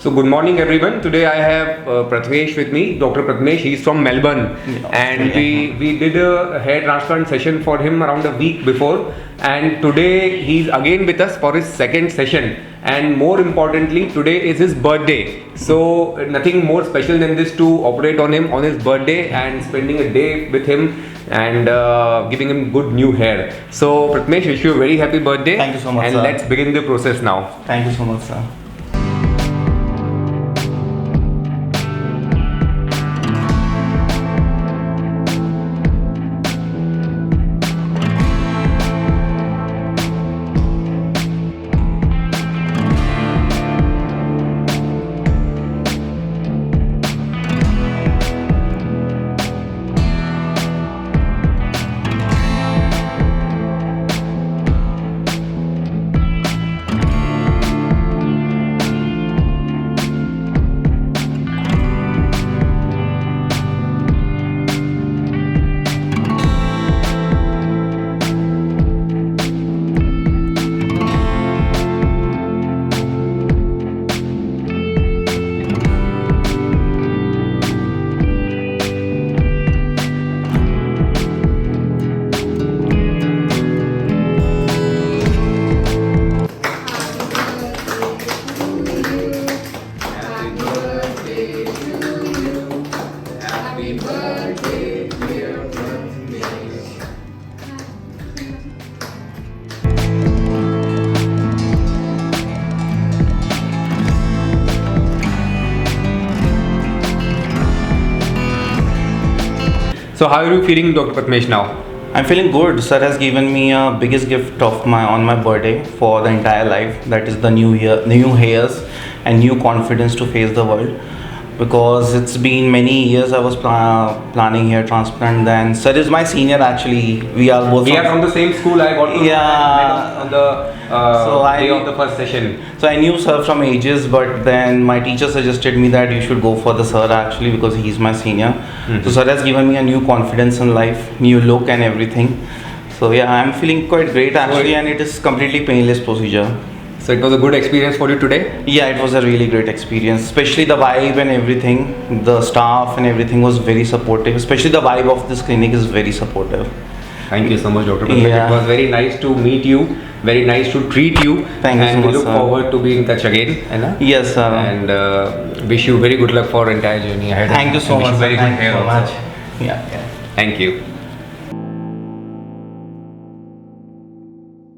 So good morning everyone. Today I have Prathmesh with me, Dr. Prathmesh. He's from Melbourne, and we did a hair transplant session for him around a week before, and today he's again with us for his second session. And more importantly, today is his birthday. So nothing more special than this to operate on him on his birthday and spending a day with him and giving him good new hair. So Prathmesh, wish you a very happy birthday. Thank you so much, and sir. let's begin the process now. Thank you so much, sir. So how are you feeling, Dr. Prathmesh, now? I'm feeling good. Sir has given me a biggest gift of my birthday for the entire life. That is the new year, new hairs, and new confidence to face the world. Because it's been many years I was planning hair transplant. Then sir is my senior actually. We are from the same school. I got to met on the day of the first session. So I knew sir from ages, but then my teacher suggested me that you should go for the sir actually because he's my senior. So sir has given me a new confidence in life, new look and everything. So yeah, I'm feeling quite great actually, and it is completely painless procedure. So it was a good experience for you today? Yeah, it was a really great experience, especially the vibe and everything. The staff and everything was very supportive, especially the vibe of this clinic is very supportive. Thank you so much, Dr. Prathmesh. Yeah. It was very nice to meet you, very nice to treat you. Thank you so and much, we look sir. forward to be in touch again. Yes, sir. And wish you very good luck for entire journey ahead. Thank you so much. Very good Thank you hair so also. much. Yeah. Thank you.